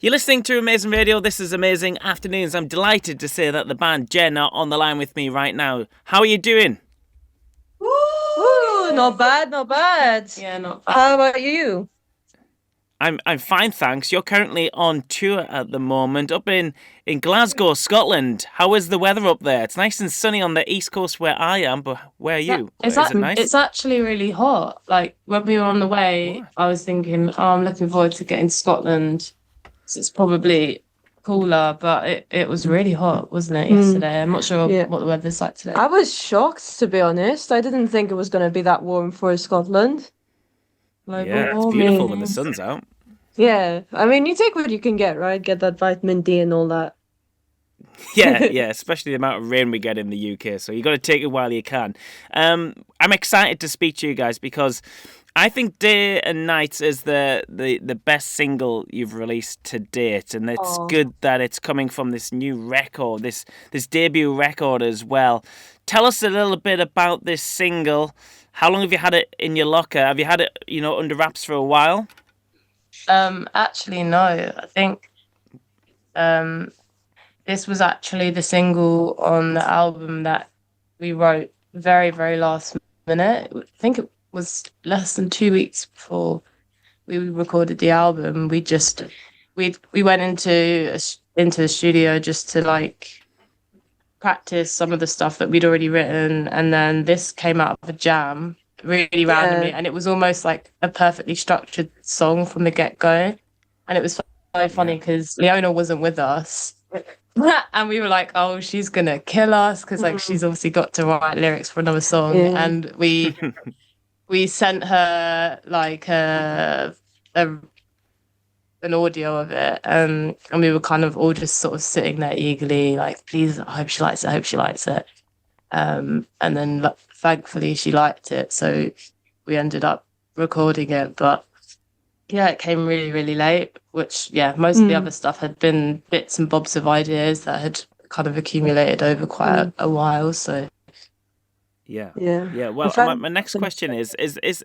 You're listening to Amazing Radio. This is Amazing Afternoons. I'm delighted to say that the band Jen are on the line with me right now. How are you doing? Woo! Not bad, not bad. Yeah, not bad. How about you? I'm fine, thanks. You're currently on tour at the moment up in Glasgow, Scotland. How is the weather up there? It's nice and sunny on the east coast where I am, but where are you? Is it nice? It's actually really hot. Like when we were on the way, I was thinking, I'm looking forward to getting to Scotland. So it's probably cooler, but it was really hot, wasn't it, yesterday? I'm not sure what the weather's like today. I was shocked, to be honest. I didn't think it was going to be that warm for Scotland. It's beautiful when the sun's out. Yeah, I mean, you take what you can get, right? Get that vitamin D and all that. Yeah, especially the amount of rain we get in the UK. So you got to take it while you can. I'm excited to speak to you guys because I think Day and Night is the best single you've released to date, and it's good that it's coming from this new record, this debut record as well. Tell us a little bit about this single. How long have you had it in your locker? Have you had it, under wraps for a while? Actually, no. I think this was actually the single on the album that we wrote very, very last minute. I think it was less than 2 weeks before we recorded the album. We went into the studio just to practice some of the stuff that we'd already written, and then this came out of a jam really randomly, and it was almost like a perfectly structured song from the get-go. And it was so funny because Leona wasn't with us. And we were like, oh, she's gonna kill us because she's obviously got to write lyrics for another song. And we sent her an audio of it, and we were kind of all just sort of sitting there eagerly, like, please, I hope she likes it. And then thankfully she liked it, so we ended up recording it. But yeah, it came really, really late, which most of the other stuff had been bits and bobs of ideas that had kind of accumulated over quite a while. So yeah. Well, my next question is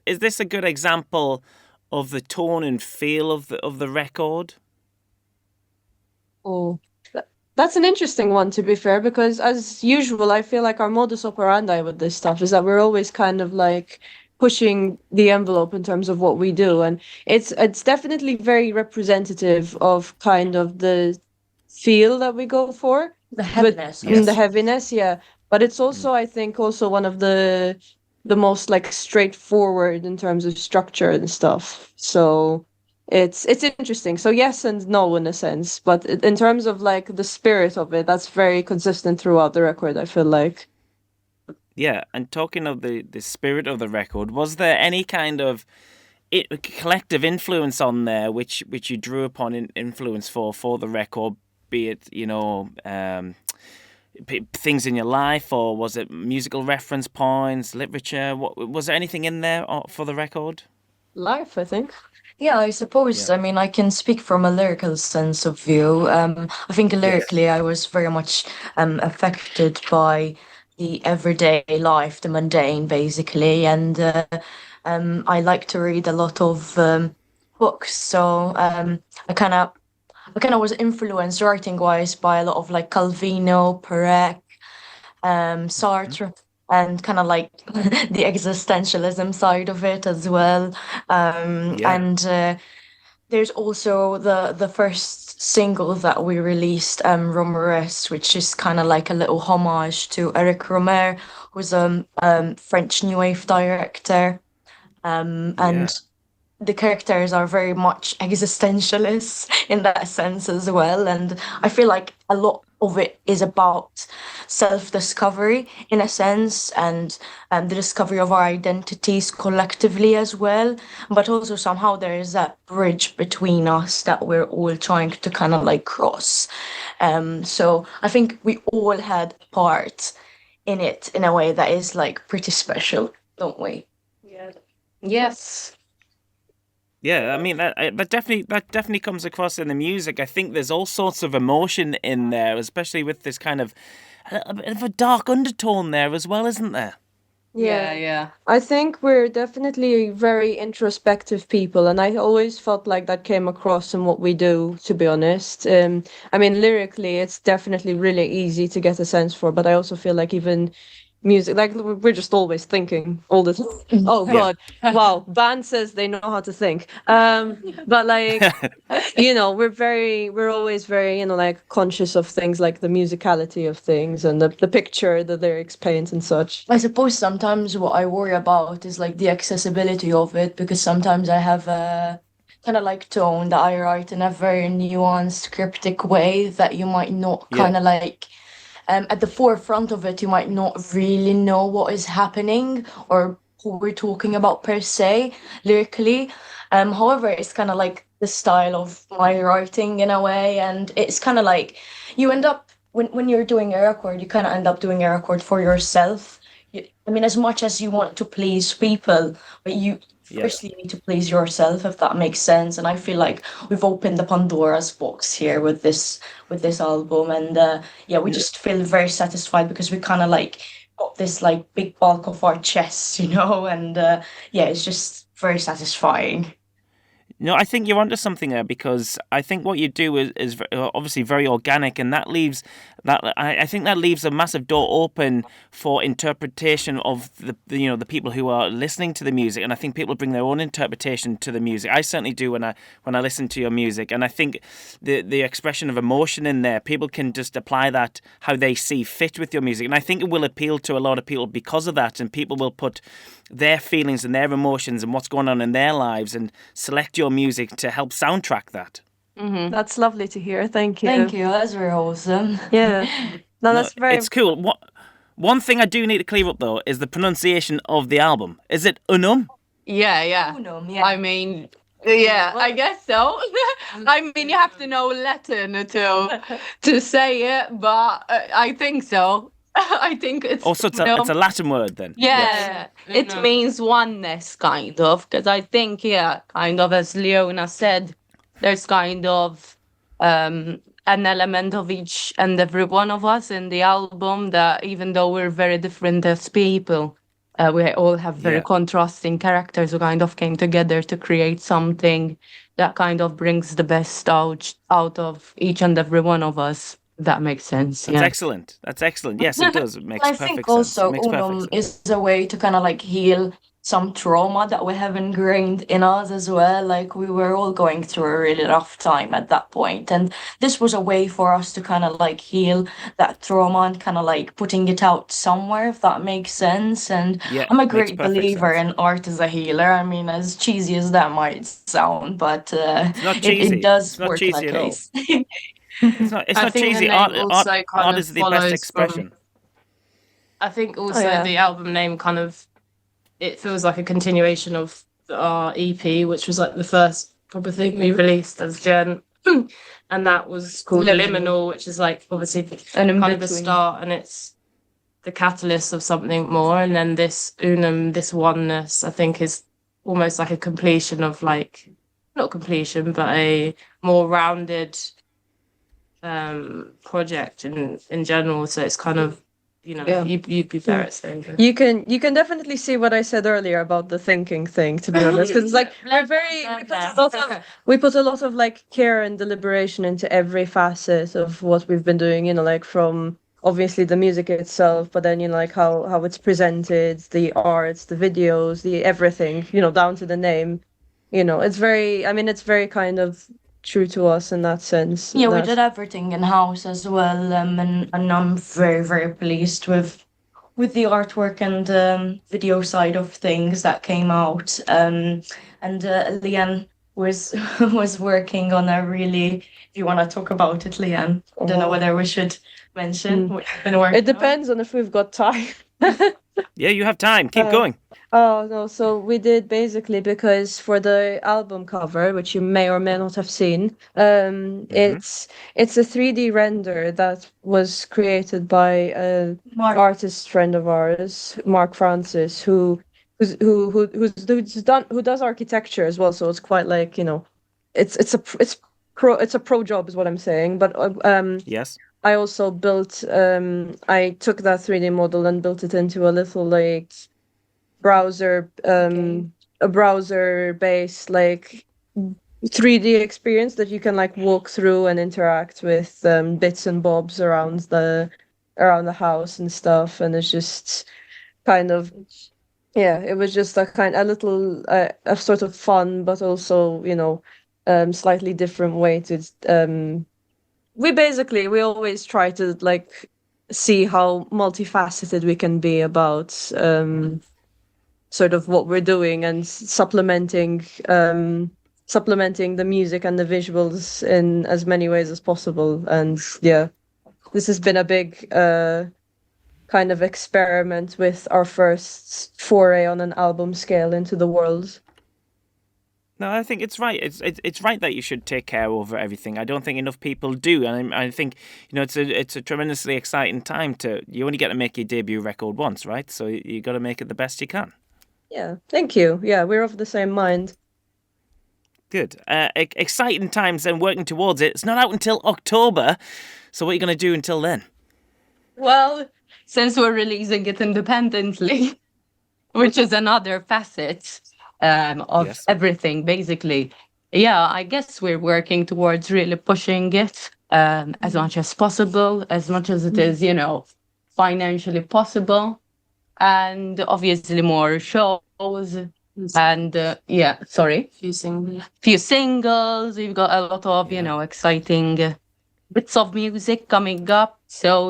this a good example of the tone and feel of the record? That's an interesting one, to be fair, because as usual, I feel like our modus operandi with this stuff is that we're always kind of like pushing the envelope in terms of what we do, and it's definitely very representative of kind of the feel that we go for, the heaviness. The heaviness, yeah. But it's also, I think, also one of the most like straightforward in terms of structure and stuff. So it's interesting. So yes and no in a sense, but in terms of like the spirit of it, that's very consistent throughout the record, I feel like. Yeah, and talking of the spirit of the record, was there any kind of collective influence on there which you drew upon influence for the record, be it, things in your life, or was it musical reference points, literature? Was there anything in there for the record? Life, I think. Yeah, I suppose. Yeah. I mean, I can speak from a lyrical sense of view. I think lyrically, I was very much affected by the everyday life, the mundane, basically. And I like to read a lot of books. So I kind of was influenced writing-wise by a lot of like Calvino, Perec, Sartre, and kind of like the existentialism side of it as well. And there's also the first single that we released, Romores, which is kind of like a little homage to Eric Romer, who's a French new wave director. And the characters are very much existentialists in that sense as well. And I feel like a lot of it is about self-discovery in a sense, and the discovery of our identities collectively as well. But also somehow there is that bridge between us that we're all trying to kind of like cross. So I think we all had a part in it in a way that is like pretty special, don't we? Yeah. Yes. Yeah, I mean that definitely comes across in the music. I think there's all sorts of emotion in there, especially with this kind of a bit of a dark undertone there as well, isn't there? Yeah. I think we're definitely very introspective people, and I always felt like that came across in what we do, to be honest. I mean, lyrically, it's definitely really easy to get a sense for, but I also feel like even music, like we're just always thinking all the time. Oh Yeah. God, wow, band says they know how to think. But like, we're always very, like conscious of things like the musicality of things and the picture the lyrics paint and such. I suppose sometimes what I worry about is like the accessibility of it, because sometimes I have a kind of like tone that I write in a very nuanced, cryptic way that you might not Yeah. kind of like at the forefront of it, you might not really know what is happening or who we're talking about per se, lyrically. However, it's kind of like the style of my writing in a way, and it's kind of like you end up when you're doing a record, you kind of end up doing a record for yourself. I mean, as much as you want to please people, but you Yeah. firstly need to please yourself, if that makes sense. And I feel like we've opened the Pandora's box here with this album, and yeah, we just feel very satisfied because we kind of like got this like big bulk of our chests, and yeah, it's just very satisfying. No, I think you're onto something there, because I think what you do is obviously very organic, and that leaves I think that leaves a massive door open for interpretation of the people who are listening to the music, and I think people bring their own interpretation to the music. I certainly do when I listen to your music, and I think the expression of emotion in there, people can just apply that how they see fit with your music, and I think it will appeal to a lot of people because of that, and people will put their feelings and their emotions and what's going on in their lives and select your music to help soundtrack that. That's lovely to hear. Thank you. Thank you. That's very awesome. Yeah. No, that's very. It's cool. One thing I do need to clear up though is the pronunciation of the album. Is it Unum? Yeah. Unum, yeah. I mean, yeah, I guess so. I mean, you have to know Latin to say it, but I think so. I think it's Also, it's a Latin word then. yeah, it means oneness, kind of, because I think, yeah, kind of as Leona said, there's kind of an element of each and every one of us in the album, that even though we're very different as people, we all have very Yeah. contrasting characters who kind of came together to create something that kind of brings the best out of each and every one of us. If that makes sense. That's excellent. That's excellent. Yes, it does. It makes I perfect think sense. also It makes perfect Unum sense. is a way to kind of like heal some trauma that we have ingrained in us as well. Like we were all going through a really rough time at that point, and this was a way for us to kind of like heal that trauma and kind of like putting it out somewhere, if that makes sense. And Yeah, I'm a makes great perfect believer sense. in art as a healer. I mean, as cheesy as that might sound, but It's not it cheesy. does It's not work in cheesy that at all. case. It's not. It's I not think the cheesy. name also kind Art of is the best follows from. expression. I think also yeah. the album name kind of, it feels like a continuation of our EP, which was like the first proper thing we released as Jen, and that was called Liminal, which is like obviously And in kind of the between. start, and it's the catalyst of something more. And then this Unum, this oneness, I think is almost like a completion of like, not completion, but a more rounded project in general. So it's kind of, Yeah. you'd be better at saying that. You can definitely see what I said earlier about the thinking thing, to be honest, because like we put a lot of like care and deliberation into every facet of what we've been doing. Like from obviously the music itself, but then like how it's presented, the arts, the videos, the everything, down to the name. It's very. I mean, it's very kind of true to us in that sense. Yeah, we that- did everything in house as well, and I'm very very pleased with the artwork and video side of things that came out. And Leanne was was working on a really. If you want to talk about it, Leanne, I don't know whether we should mention what you've been working It depends on if we've got time. Yeah, you have time. Keep going. Oh no, so we did basically because for the album cover, which you may or may not have seen, it's a 3D render that was created by a Mark. artist friend of ours, Mark Francis, who does architecture as well. So it's quite like it's a pro job is what I'm saying. But Yes. I also built I took that 3D model and built it into a little like browser a browser based like 3D experience that you can like walk through and interact with bits and bobs around the house and stuff, and it's just kind of it was just a little a sort of fun but also slightly different way to we always try to like see how multifaceted we can be about sort of what we're doing and supplementing the music and the visuals in as many ways as possible. And this has been a big kind of experiment with our first foray on an album scale into the world. No, I think it's right. It's right that you should take care over everything. I don't think enough people do, and I think it's a tremendously exciting time to. You only get to make your debut record once, right? So you got to make it the best you can. Yeah, thank you. Yeah, we're of the same mind. Good. Exciting times and working towards it. It's not out until October, so what are you going to do until then? Well, since we're releasing it independently, which is another facet of everything, basically. Yeah, I guess we're working towards really pushing it as much as possible, as much as it is, financially possible. And obviously more shows and few singles. We've got a lot of exciting bits of music coming up. So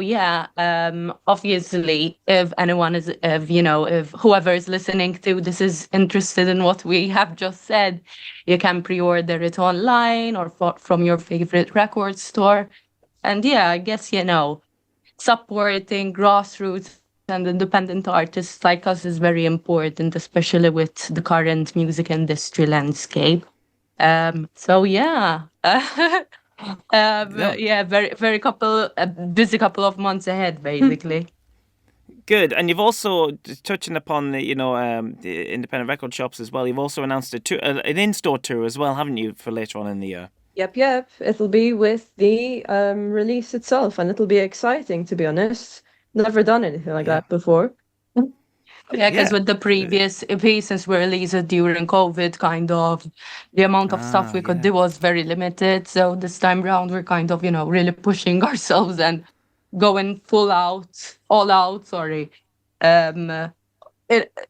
obviously if anyone is if whoever is listening to this is interested in what we have just said, you can pre-order it online or from your favorite record store. And I guess supporting grassroots and independent artists like us is very important, especially with the current music industry landscape. Very, very busy couple of months ahead, basically. Good, and you've also touching upon the the independent record shops as well. You've also announced an in-store tour as well, haven't you, for later on in the year? Yep. It'll be with the release itself, and it'll be exciting, to be honest. Never done anything like that before. Yeah, because with the previous EP, since we released it during COVID, kind of the amount of stuff we could do was very limited. So this time around, we're kind of, really pushing ourselves and going all out, in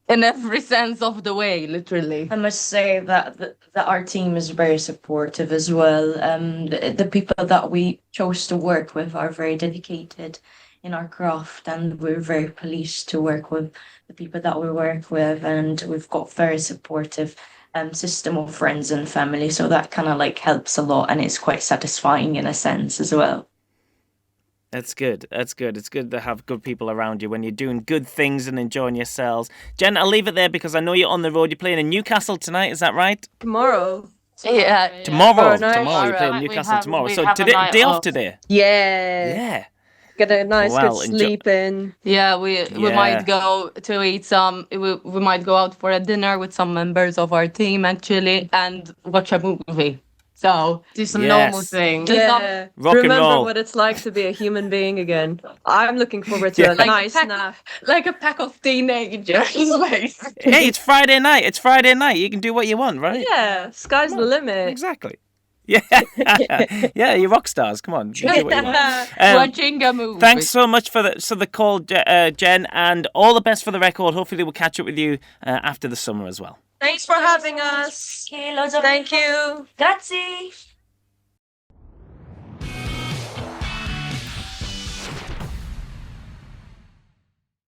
every sense of the way, literally. I must say that our team is very supportive as well. The people that we chose to work with are very dedicated in our craft, and we're very pleased to work with the people that we work with, and we've got very supportive system of friends and family, so that kind of like helps a lot, and it's quite satisfying in a sense as well. That's good. It's good to have good people around you when you're doing good things and enjoying yourselves. Jen, I'll leave it there because I know you're on the road. You're playing in Newcastle tonight, is that right? Tomorrow. Tomorrow you're playing Newcastle tomorrow. So today, day off today. Yeah. Get a nice good sleep in. Yeah, we might go to eat some. We might go out for a dinner with some members of our team actually, and watch a movie. So do some normal things. Yeah. Rock and Remember roll. what it's like to be a human being again. I'm looking forward to a nice nap. Like a pack of teenagers. Hey, it's Friday night. You can do what you want, right? Yeah, sky's the limit. Exactly. Yeah, you're rock stars. Come on. You do what you want. Watching a movie. Thanks so much for the call, Jen, and all the best for the record. Hopefully we'll catch up with you after the summer as well. Thanks for having us. Okay, loads of Thank you. Grazie.